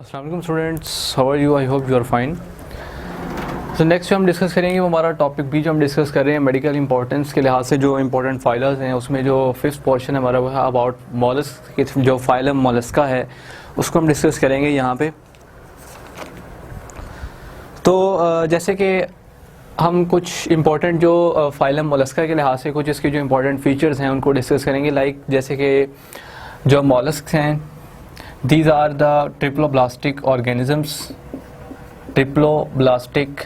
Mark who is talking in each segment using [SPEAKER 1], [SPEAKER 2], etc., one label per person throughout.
[SPEAKER 1] अस्सलाम वालेकुम students, how are you? I hope you are fine. तो नेक्स्ट जो हम डिस्कस करेंगे वो हमारा टॉपिक भी जो हम डिस्कस कर रहे हैं मेडिकल इंपॉर्टेंस के लिहाज से जो इंपॉर्टेंट फाइलर्स हैं, उसमें जो फिफ्थ पोर्शन है हमारा वो है अबाउट मॉलस्क, जो फाइलम मोलस्का है उसको हम डिस्कस करेंगे यहाँ पे। तो जैसे कि हम कुछ इंपॉर्टेंट जो फाइलम मोलस्का के लिहाज से कुछ इसके जो इंपॉर्टेंट फीचर्स हैं उनको डिस्कस करेंगे। लाइक जैसे कि जो मॉलस्क हैं, these are the triploblastic organisms, triploblastic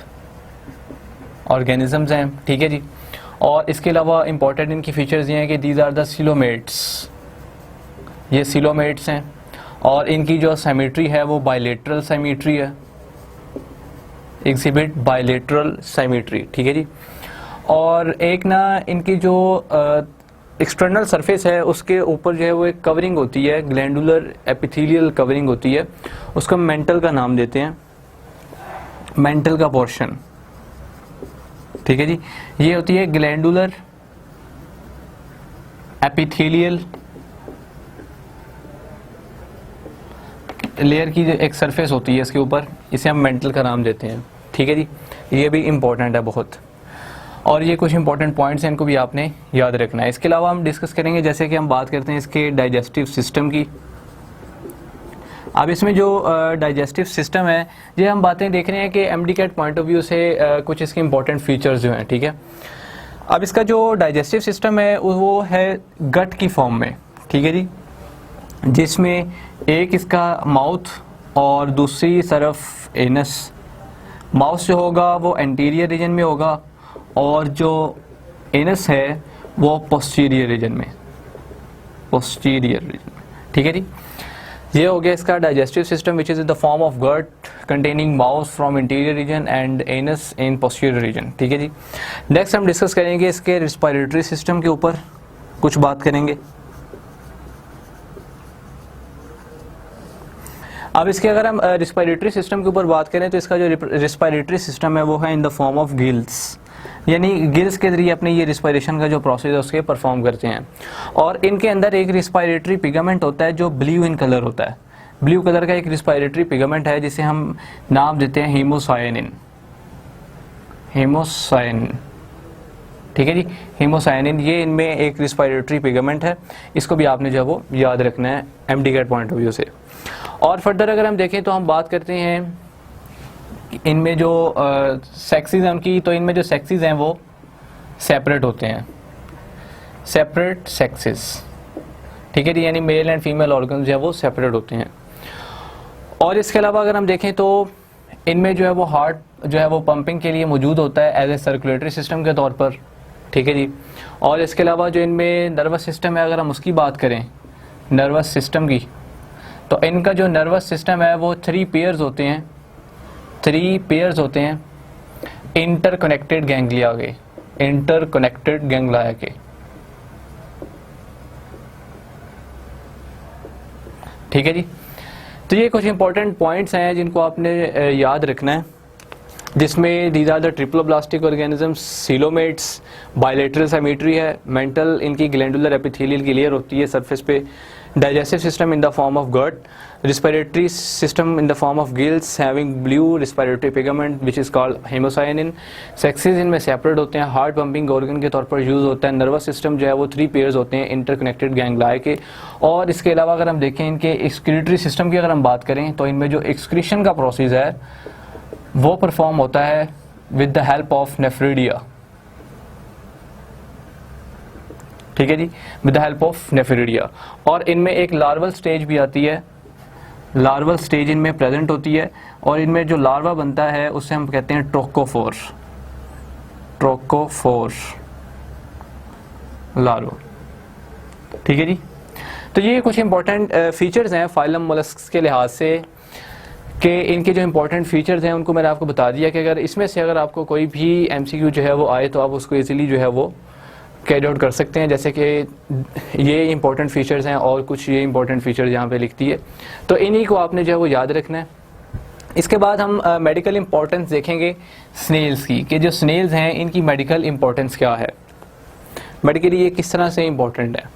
[SPEAKER 1] organisms हैं, ठीक है जी। और इसके अलावा इंपॉर्टेंट इनकी फीचर्स ये हैं कि these are the coelomates, ये coelomates हैं। और इनकी जो सिमेट्री है वो बायलेटरल सिमेट्री है, एग्जिबिट बायलेटरल सिमेट्री, ठीक है जी। और एक ना इनकी जो एक्सटर्नल सरफेस है उसके ऊपर जो है वो एक कवरिंग होती है, ग्लैंडुलर एपिथेलियल कवरिंग होती है, उसको मेंटल का नाम देते हैं, मेंटल का पोर्शन, ठीक है जी। ये होती है ग्लैंडुलर एपिथेलियल लेयर की जो एक सरफेस होती है इसके ऊपर, इसे हम मेंटल का नाम देते हैं, ठीक है जी। ये भी इम्पोर्टेंट है बहुत, और ये कुछ इंपॉर्टेंट पॉइंट्स हैं, इनको भी आपने याद रखना है। इसके अलावा हम डिस्कस करेंगे जैसे कि हम बात करते हैं इसके डाइजेस्टिव सिस्टम की। अब इसमें जो डाइजेस्टिव सिस्टम है, ये हम बातें देख रहे हैं कि एमडीकैट पॉइंट ऑफ व्यू से कुछ इसके इंपॉर्टेंट फीचर्स जो हैं, ठीक है। अब इसका जो डाइजेस्टिव सिस्टम है वो है गट की फॉर्म में, ठीक है जी, जिसमें एक इसका माउथ और दूसरी तरफ एनस। माउथ जो होगा वो एंटीरियर रीजन में होगा और जो एनस है वो पोस्टीरियर रीजन में, पोस्टीरियर रीजन में, ठीक है जी। ये हो गया इसका digestive system which is the form of gut containing mouth from interior region and anus in posterior region, ठीक है जी। नेक्स्ट हम डिस्कस करेंगे इसके रिस्पायरेटरी सिस्टम के ऊपर कुछ बात करेंगे। अब इसके अगर हम रिस्पायरेटरी सिस्टम के ऊपर बात करें तो इसका जो रिस्पायरेटरी सिस्टम है वो है इन द फॉर्म ऑफ गिल्स, यानी गिल्स के जरिए अपने ये रिस्पायरेशन का जो प्रोसेस है उसके परफॉर्म करते हैं। और इनके अंदर एक रिस्पायरेटरी पिगामेंट होता है जो ब्लू इन कलर होता है, ब्लू कलर का एक रिस्पायरेटरी पिगामेंट है जिसे हम नाम देते हैं हीमोसायनिन, हीमोसायनिन, ठीक है जी, हीमोसायनिन। ये इनमें एक रिस्पायरेटरी पिगामेंट है, इसको भी आपने जो वो याद रखना है एमडीकैट पॉइंट ऑफ व्यू से। और फर्दर अगर हम देखें तो हम बात करते हैं इनमें जो सेक्सेस हैं उनकी, तो इनमें जो सेक्सेस हैं वो सेपरेट होते हैं, सेपरेट सेक्सेस, ठीक है जी, यानी मेल एंड फीमेल ऑर्गन जो है वो सेपरेट होते हैं। और इसके अलावा अगर हम देखें तो इनमें जो है वो हार्ट जो है वो पंपिंग के लिए मौजूद होता है एज ए सर्कुलेटरी सिस्टम के तौर पर, ठीक है जी। और इसके अलावा जो इनमें नर्वस सिस्टम है, अगर हम उसकी बात करें नर्वस सिस्टम की, तो इनका जो नर्वस सिस्टम है वो 3 पेयर्स होते हैं, 3 पेयर्स होते हैं इंटरकनेक्टेड गैंग्लिया के, इंटरकनेक्टेड गैंग्लिया के, ठीक है जी। तो ये कुछ इंपॉर्टेंट पॉइंट्स हैं जिनको आपने याद रखना है, जिसमें these are the triploblastic organisms, coelomates, bilateral symmetry है, मेंटल इनकी ग्लैंडुलर एपिथेलियल की लेयर होती है सरफेस पे, digestive system in the form of gut, respiratory system in the form of gills having blue respiratory pigment which is called haemocyanin, sexes इनमें separate होते हैं, heart pumping organ के तौर पर यूज़ होता है, नर्वस सिस्टम जो है वो 3 पेयर्स होते हैं इंटरकनेक्टेड गैंग्लिया के। और इसके अलावा अगर हम देखें इनके एक्सक्रीटरी सिस्टम की अगर हम बात करें तो इनमें जो एक्सक्रीशन का प्रोसेस है वो परफॉर्म होता है with the help of nephridia, ठीक है जी, with the help of nephridia. और इनमें एक लार्वल स्टेज भी आती है, लार्वल स्टेज इनमें प्रेजेंट होती है, और इनमें जो लार्वा बनता है उसे हम कहते हैं ट्रोकोफोर, ट्रोकोफोर लार्वा, ठीक है जी। तो ये कुछ इंपॉर्टेंट फीचर्स हैं फाइलम मोलस्क्स के लिहाज से कि इनके जो इंपॉर्टेंट फीचर्स हैं उनको मैंने आपको बता दिया कि अगर इसमें से अगर आपको कोई भी एमसीक्यू जो है वो आए तो आप उसको इजीली जो है वो कैरी आउट कर सकते हैं। जैसे कि ये इंपॉर्टेंट फीचर्स हैं और कुछ ये इंपॉर्टेंट फीचर्स यहाँ पे लिखती है, तो इन्हीं को आपने जो है वो याद रखना है। इसके बाद हम मेडिकल इंपॉर्टेंस देखेंगे स्नेल्स की, कि जो स्नेल्स हैं इनकी मेडिकल इंपॉर्टेंस क्या है, मेडिकली ये किस तरह से इंपॉर्टेंट है।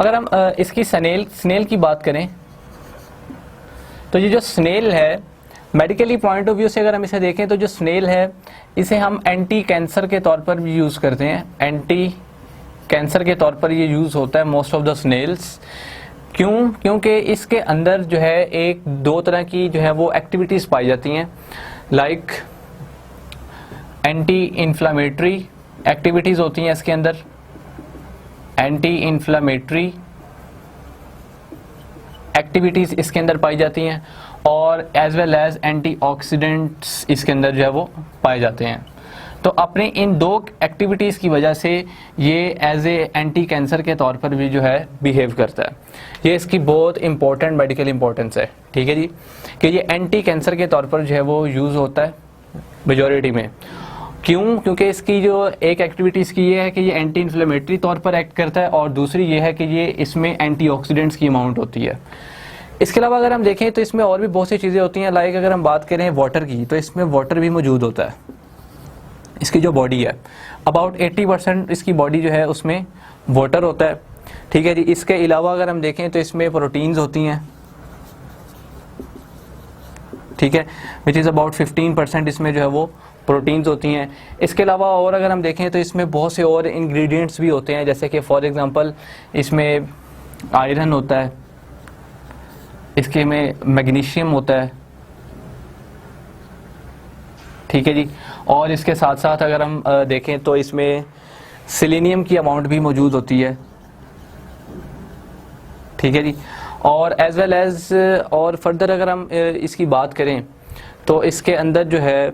[SPEAKER 1] अगर हम इसकी स्नेल की बात करें तो ये जो स्नेल है, मेडिकली पॉइंट ऑफ व्यू से अगर हम इसे देखें तो जो स्नेल है इसे हम एंटी कैंसर के तौर पर भी यूज़ करते हैं। एंटी कैंसर के तौर पर ये यूज़ होता है मोस्ट ऑफ द स्नेल्स। क्योंकि इसके अंदर जो है एक दो तरह की जो है वो एक्टिविटीज़ पाई जाती हैं, लाइक एंटी इन्फ्लामेटरी एक्टिविटीज़ होती हैं इसके अंदर, एंटी इन्फ्लामेटरी एक्टिविटीज़ इसके अंदर पाई जाती हैं, और एज वेल एज एंटीऑक्सीडेंट्स इसके अंदर जो है वो पाए जाते हैं। तो अपने इन दो एक्टिविटीज़ की वजह से ये एज ए एंटी कैंसर के तौर पर भी जो है बिहेव करता है। ये इसकी बहुत इंपॉर्टेंट मेडिकल इंपॉर्टेंस है, ठीक है जी, कि ये एंटी कैंसर के तौर पर जो है वो यूज़ होता है मेजॉरिटी में। क्योंकि इसकी जो एक एक्टिविटी इसकी ये है कि ये एंटी इन्फ्लेमेटरी तौर पर एक्ट करता है, और दूसरी ये है कि ये इसमें एंटीऑक्सीडेंट्स की अमाउंट होती है। इसके अलावा अगर हम देखें तो इसमें और भी बहुत सी चीज़ें होती हैं, लाइक अगर हम बात करें वाटर की तो इसमें वाटर भी मौजूद होता है। इसकी जो बॉडी है अबाउट 80% इसकी बॉडी जो है उसमें वाटर होता है, ठीक है जी। इसके अलावा अगर हम देखें तो इसमें प्रोटीन्स होती हैं, ठीक है, विच इज़ अबाउट 15% इसमें जो है वो प्रोटीन्स होती हैं। इसके अलावा और अगर हम देखें तो इसमें बहुत से और इंग्रेडिएंट्स भी होते हैं, जैसे कि फॉर एग्जांपल इसमें आयरन होता है, इसके में मैग्नीशियम होता है, ठीक है जी। और इसके साथ साथ अगर हम देखें तो इसमें सेलेनियम की अमाउंट भी मौजूद होती है, ठीक है जी। और एज वेल एज और फर्दर अगर हम इसकी बात करें तो इसके अंदर जो है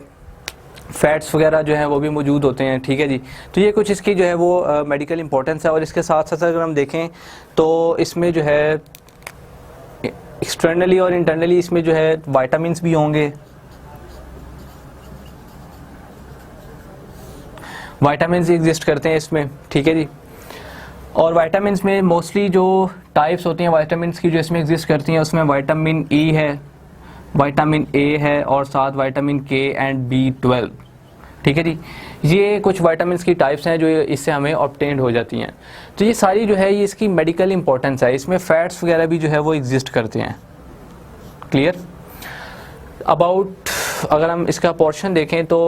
[SPEAKER 1] फैट्स वगैरह जो हैं वो भी मौजूद होते हैं, ठीक है जी। तो ये कुछ इसकी जो है वो मेडिकल इंपॉर्टेंस है। और इसके साथ साथ अगर हम देखें तो इसमें जो है एक्सटर्नली और इंटरनली इसमें जो है विटामिन्स भी होंगे, विटामिन्स एग्जिस्ट करते हैं इसमें, ठीक है जी। और विटामिन्स में मोस्टली जो टाइप्स होती हैं विटामिन्स की जो इसमें एग्जिस्ट करती हैं, उसमें विटामिन ई है, विटामिन ए है, और साथ विटामिन के एंड B12, ठीक है जी। ये कुछ विटामिन्स की टाइप्स हैं जो इससे हमें ऑब्टेन्ड हो जाती हैं। तो ये सारी जो है ये इसकी मेडिकल इंपॉर्टेंस है। इसमें फैट्स वगैरह भी जो है वो एग्जिस्ट करते हैं। क्लियर अबाउट अगर हम इसका पोर्शन देखें तो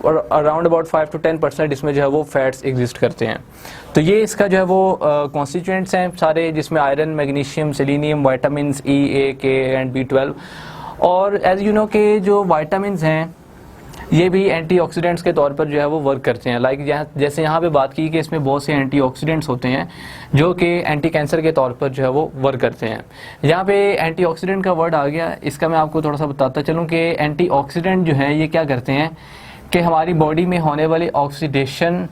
[SPEAKER 1] अराउंड अबाउट 5 to 10% इसमें जो है वो फैट्स एग्जिस्ट करते हैं। तो ये इसका जो है वो कॉन्स्टिट्यूएंट्स हैं सारे, जिसमें आयरन, मैग्नीशियम, सेलेनियम, विटामिन्स ई, ए, के एंड B12। और एज यू नो के जो विटामिन्स हैं ये भी एंटीऑक्सीडेंट्स के तौर पर जो है वो वर्क करते हैं। लाइक जैसे यहाँ पे बात की कि इसमें बहुत से एंटीऑक्सीडेंट्स होते हैं जो कि एंटी कैंसर के तौर पर जो है वो वर्क करते हैं। यहाँ पे एंटीऑक्सीडेंट का वर्ड आ गया, इसका मैं आपको थोड़ा सा बताता चलूँ कि एंटीऑक्सीडेंट जो है ये क्या करते हैं कि हमारी बॉडी में होने वाली ऑक्सीडेशन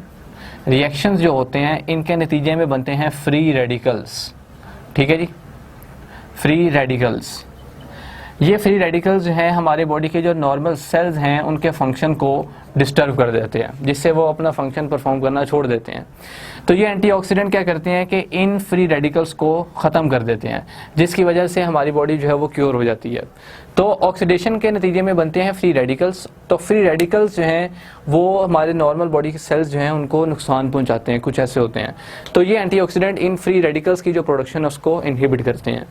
[SPEAKER 1] रिएक्शंस जो होते हैं इनके नतीजे में बनते हैं फ्री रेडिकल्स, ठीक है जी, फ्री रेडिकल्स। ये फ्री रेडिकल्स जो हैं हमारे बॉडी के जो नॉर्मल सेल्स हैं उनके फंक्शन को डिस्टर्ब कर देते हैं, जिससे वो अपना फंक्शन परफॉर्म करना छोड़ देते हैं। तो ये एंटीऑक्सीडेंट क्या करते हैं कि इन फ्री रेडिकल्स को ख़त्म कर देते हैं, जिसकी वजह से हमारी बॉडी जो है वो क्योर हो जाती है। तो ऑक्सीडेशन के नतीजे में बनते हैं फ्री रेडिकल्स। तो फ्री रेडिकल्स जो हैं वो हमारे नॉर्मल बॉडी के सेल्स जो हैं उनको नुकसान पहुंचाते हैं, कुछ ऐसे होते हैं। तो ये एंटीऑक्सीडेंट इन फ्री रेडिकल्स की जो प्रोडक्शन है उसको इनहिबिट करते हैं।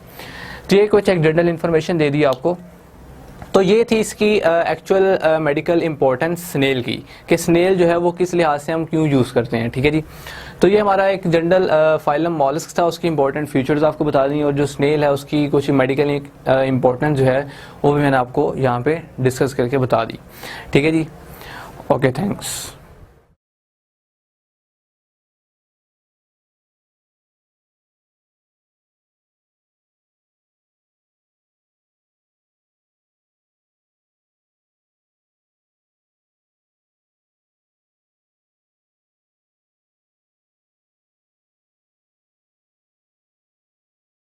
[SPEAKER 1] तो ये कुछ एक जनरल इन्फॉर्मेशन दे दी आपको। तो ये थी इसकी एक्चुअल मेडिकल इंपॉर्टेंस स्नेल की, कि स्नेल जो है वो किस लिहाज से हम क्यों यूज़ करते हैं, ठीक है जी। तो ये हमारा एक जनरल फाइलम मॉलस्क था, उसकी इंपॉर्टेंट फीचर्स आपको बता दी, और जो स्नेल है उसकी कुछ मेडिकल इंपॉर्टेंस जो है वो भी मैंने आपको यहाँ पे डिस्कस करके बता दी, ठीक है जी। Okay, thanks.